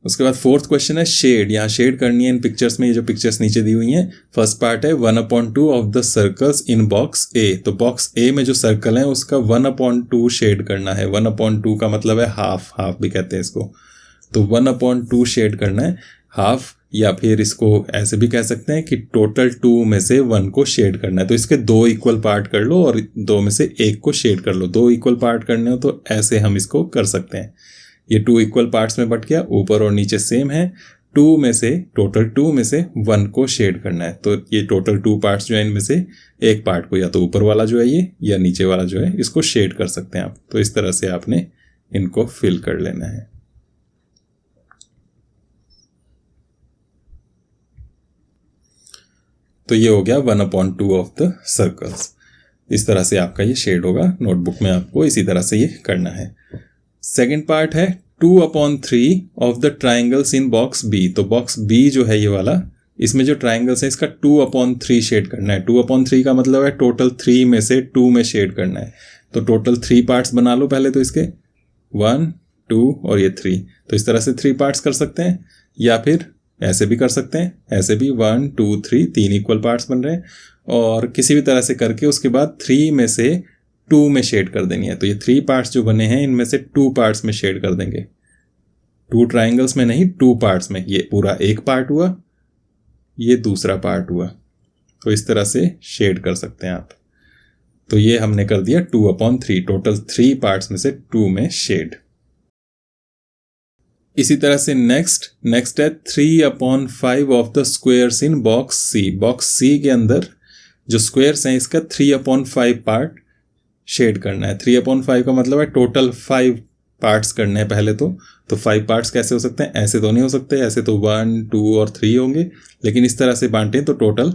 उसके बाद fourth question है शेड। यहाँ शेड करनी है इन पिक्चर्स में, ये जो पिक्चर्स नीचे दी हुई हैं। फर्स्ट पार्ट है 1/2 of the circles in box A. तो बॉक्स ए में जो सर्कल है उसका 1/2 शेड करना है। 1/2 का मतलब है हाफ, हाफ भी कहते हैं इसको। तो 1/2 शेड करना है हाफ, या फिर इसको ऐसे भी कह सकते हैं कि टोटल 2 में से 1 को शेड करना है। तो इसके 2 इक्वल पार्ट कर लो और 2 में से 1 को शेड कर लो। 2 इक्वल पार्ट करने हो तो ऐसे हम इसको कर सकते हैं। ये 2 इक्वल पार्ट्स में बट गया, ऊपर और नीचे सेम है। 2 में से टोटल 2 में से 1 को शेड करना है। तो ये टोटल 2 पार्ट्स जो है इनमें से एक पार्ट को या तो ऊपर वाला जो है ये, या नीचे वाला जो है इसको शेड कर सकते हैं आप। तो इस तरह से आपने इनको फिल कर लेना है। तो ये हो गया 1/2 ऑफ द सर्कल्स। इस तरह से आपका ये शेड होगा। नोटबुक में आपको इसी तरह से ये करना है। सेकेंड पार्ट है 2/3 of the triangles in box B. तो बॉक्स बी जो है ये वाला, इसमें जो ट्राइंगल्स है इसका 2/3 शेड करना है। 2/3 का मतलब है टोटल 3 में से 2 में शेड करना है। तो टोटल 3 पार्ट्स बना लो पहले तो इसके, 1, 2 और ये 3। तो इस तरह से 3 पार्ट्स कर सकते हैं, या फिर ऐसे भी कर सकते हैं। ऐसे भी 1, 2, 3 3 इक्वल पार्ट्स बन रहे हैं। और किसी भी तरह से करके उसके बाद 3 में से 2 में शेड कर देनी है। तो ये 3 पार्ट्स जो बने हैं इनमें से 2 पार्ट्स में शेड कर देंगे। 2 ट्राइंगल्स में नहीं, 2 पार्ट्स में। ये पूरा एक पार्ट हुआ, ये दूसरा पार्ट हुआ। तो इस तरह से शेड कर सकते हैं आप। तो ये हमने कर दिया 2/3, टोटल 3 पार्ट्स में से 2 में शेड। इसी तरह से नेक्स्ट है 3/5 of the squares in box C. Box C के अंदर जो स्क्वेयर्स हैं इसका 3/5 पार्ट शेड करना है। 3/5 का मतलब है टोटल 5 पार्ट्स करने हैं पहले तो। 5 पार्ट्स कैसे हो सकते हैं? ऐसे तो नहीं हो सकते, ऐसे तो 1, 2 और 3 होंगे, लेकिन इस तरह से बांटें तो टोटल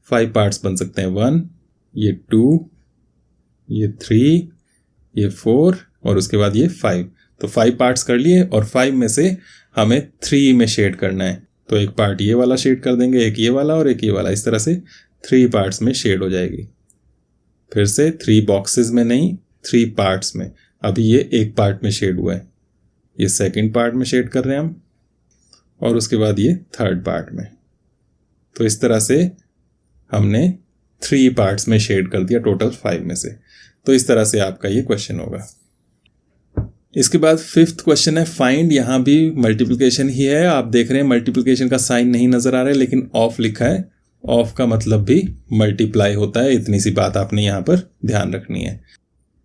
5 पार्ट्स बन सकते हैं। 1, ये 2, ये 3, ये 4 और उसके बाद ये 5। तो 5 पार्ट्स कर लिए और 5 में से हमें 3 में शेड करना है। तो एक पार्ट ये वाला शेड कर देंगे, एक ये वाला और एक ये वाला। इस तरह से 3 पार्ट्स में शेड हो जाएगी। फिर से 3 बॉक्सेस में नहीं, 3 पार्ट्स में। अभी ये एक पार्ट में शेड हुआ है, ये सेकंड पार्ट में शेड कर रहे हैं हम, और उसके बाद ये थर्ड पार्ट में। तो इस तरह से हमने 3 पार्ट्स में शेड कर दिया टोटल 5 में से। तो इस तरह से आपका ये क्वेश्चन होगा। इसके बाद 5th क्वेश्चन है फाइंड। यहाँ भी मल्टीप्लिकेशन ही है। आप देख रहे हैं मल्टीप्लिकेशन का साइन नहीं नजर आ रहा है, लेकिन ऑफ लिखा है। ऑफ का मतलब भी मल्टीप्लाई होता है। इतनी सी बात आपने यहाँ पर ध्यान रखनी है।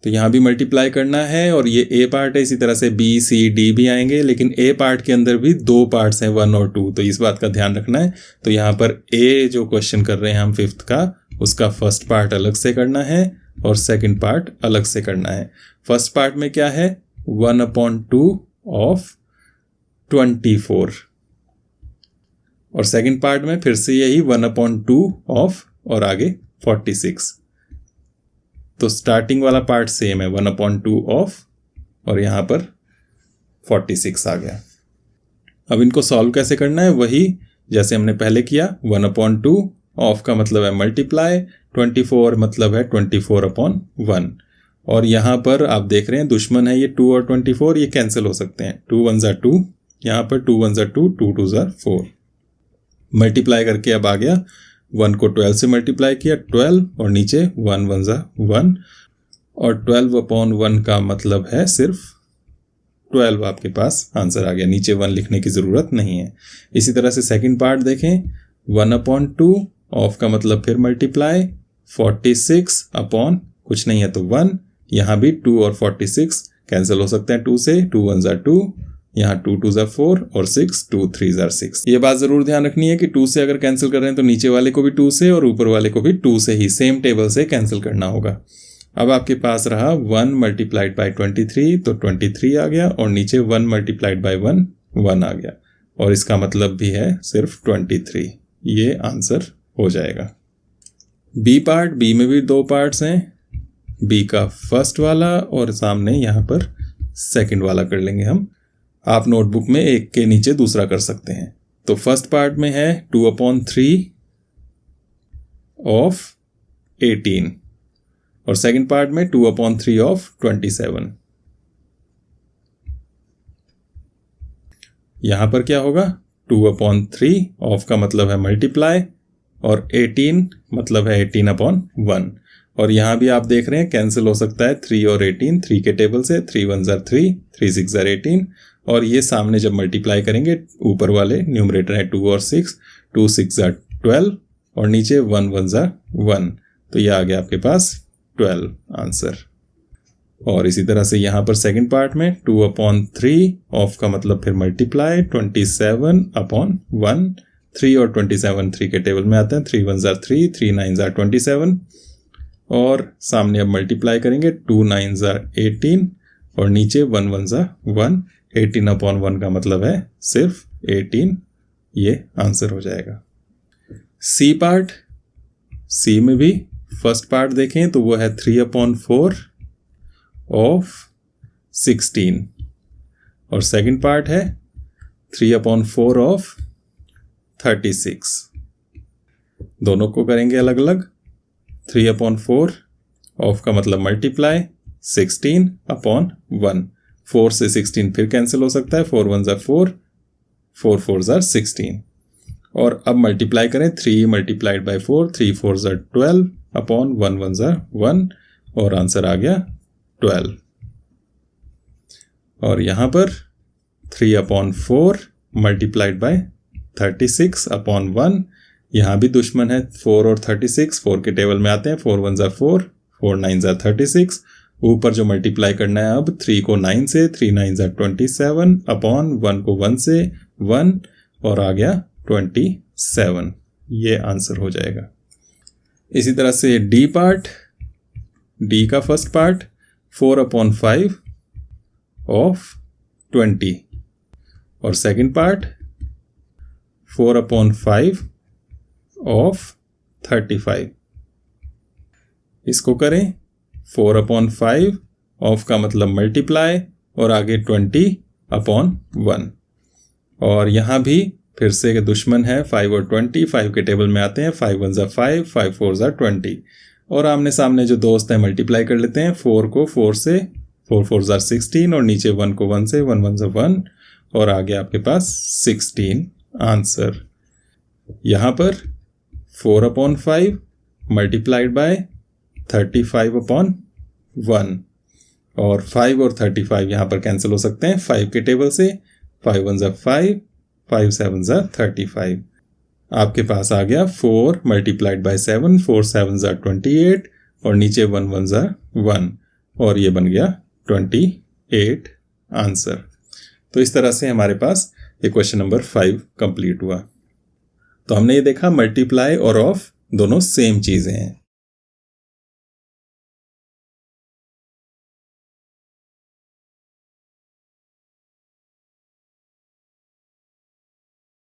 तो यहाँ भी मल्टीप्लाई करना है, और ये ए पार्ट है। इसी तरह से बी, सी, डी भी आएंगे, लेकिन ए पार्ट के अंदर भी 2 पार्ट्स हैं, 1 और 2। तो इस बात का ध्यान रखना है। तो यहाँ पर ए जो क्वेश्चन कर रहे हैं हम 5th का, उसका फर्स्ट पार्ट अलग से करना है और सेकंड पार्ट अलग से करना है। फर्स्ट पार्ट में क्या है? 1/2 ऑफ 24, और सेकंड पार्ट में फिर से यही 1/2 ऑफ और आगे 46। तो स्टार्टिंग वाला पार्ट सेम है, 1/2 ऑफ और यहां पर 46 आ गया। अब इनको सॉल्व कैसे करना है? वही जैसे हमने पहले किया। 1/2 ऑफ का मतलब है मल्टीप्लाई, 24 मतलब है 24/1। और यहां पर आप देख रहे हैं दुश्मन है ये 2 और 24, ये कैंसिल हो सकते हैं। 2 1 ज़ा 2, यहां पर 2 1 ज़ा 2, 2 2 ज़ा 4। मल्टीप्लाई करके अब आ गया, 1 को 12 से मल्टीप्लाई किया, 12, और नीचे 1 1 ज़ा 1, और 12/1 का मतलब है सिर्फ 12। आपके पास आंसर आ गया, नीचे 1 लिखने की ज़रूरत नहीं है। इसी तरह से सेकंड पार्ट देखें, 1/2 ऑफ का मतलब फिर मल्टीप्लाई, 46 अपॉन कुछ नहीं है तो 1। यहाँ भी 2 और 46 कैंसिल हो सकते हैं 2 से, 2 1 ज़ा 2, यहाँ 2 2 ज़ा 4 और 6, 2 3 ज़ा 6। ये बात ज़रूर ध्यान रखनी है कि 2 से अगर कैंसिल कर रहे हैं तो नीचे वाले को भी 2 से और ऊपर वाले को भी 2 से ही सेम टेबल से कैंसिल करना होगा। अब आपके पास रहा 1 मल्टीप्लाइड बाई 23, तो 23 आ गया, और नीचे 1 मल्टीप्लाइड बाई 1 1 आ गया, और इसका मतलब भी है सिर्फ 23। ये आंसर हो जाएगा। बी पार्ट, बी में भी 2 पार्ट्स हैं, बी का फर्स्ट वाला और सामने यहाँ पर सेकंड वाला कर लेंगे हम। आप नोटबुक में एक के नीचे दूसरा कर सकते हैं। तो फर्स्ट पार्ट में है 2/3 ऑफ 18, और सेकंड पार्ट में 2/3 ऑफ 27। यहाँ पर क्या होगा, 2/3 ऑफ का मतलब है मल्टीप्लाई, और 18 मतलब है 18/1। और यहाँ भी आप देख रहे हैं कैंसिल हो सकता है 3 और 18, 3 के टेबल से 3 1 जार 3, 3 6 जार 18, और ये सामने जब मल्टीप्लाई करेंगे ऊपर वाले न्यूमरेटर है 2 और 6, 2 6 जार 12, और नीचे 1 1 जार 1, तो ये आ गया आपके पास 12 आंसर। और इसी तरह से यहाँ पर सेकंड पार्ट में 2/3 ऑफ का मतलब फिर मल्टीप्लाई 27/1, 3 और 27 3 के टेबल में आते हैं, 3 1 जार 3, 3 9 जार 27, और सामने अब मल्टीप्लाई करेंगे 2 9 जार 18, और नीचे 1 1 जार 1, 18/1 का मतलब है सिर्फ 18, ये आंसर हो जाएगा। सी पार्ट, सी में भी फर्स्ट पार्ट देखें तो वो है 3/4 ऑफ 16, और सेकंड पार्ट है 3/4 ऑफ 36। दोनों को करेंगे अलग अलग। 3/4 ऑफ का मतलब मल्टीप्लाई 16/1, 4 से 16 फिर कैंसिल हो सकता है, 4 1 जार 4, 4 4 जार 16, और अब मल्टीप्लाई करें 3 मल्टीप्लाइड बाई 4, 3 4 जार 12/1 1 जार 1, और आंसर आ गया 12। और यहाँ पर 3/4 मल्टीप्लाइड बाय 36/1, यहाँ भी दुश्मन है 4 और 36, 4 के टेबल में आते हैं, 4 1 जार 4, 4 9 जार 36, ऊपर जो मल्टीप्लाई करना है अब 3 को 9 से, 3 9 जार 27/1 को 1 से 1, और आ गया 27, ये आंसर हो जाएगा। इसी तरह से डी पार्ट, डी का फर्स्ट पार्ट 4/5 ऑफ 20, और सेकंड पार्ट 4/5 ऑफ 35। इसको करें 4/5 ऑफ का मतलब मल्टीप्लाई, और आगे 20/1, और यहाँ भी फिर से दुश्मन है 5 और 20, 5 के टेबल में आते हैं, 5 1 जार 5, 5 4 जार 20, और आमने सामने जो दोस्त हैं मल्टीप्लाई कर लेते हैं, 4 को 4 से, 4 4 जार 16, और नीचे 1 को 1 से, 1 1 जार 1, और आगे आपके पास 16 आंसर। यहाँ पर 4/5 मल्टीप्लाइड बाय 35/1, और 5 और 35 यहाँ पर कैंसिल हो सकते हैं 5 के टेबल से, 5 1 जार 5, 5 7 जार 35, आपके पास आ गया 4 मल्टीप्लाइड बाय 7, 4 7 जार 28, और नीचे 1 1 जार 1, और ये बन गया 28 आंसर। तो इस तरह से हमारे पास ये क्वेश्चन नंबर 5 कंप्लीट हुआ। तो हमने ये देखा मल्टीप्लाई और ऑफ दोनों सेम चीज़ें हैं।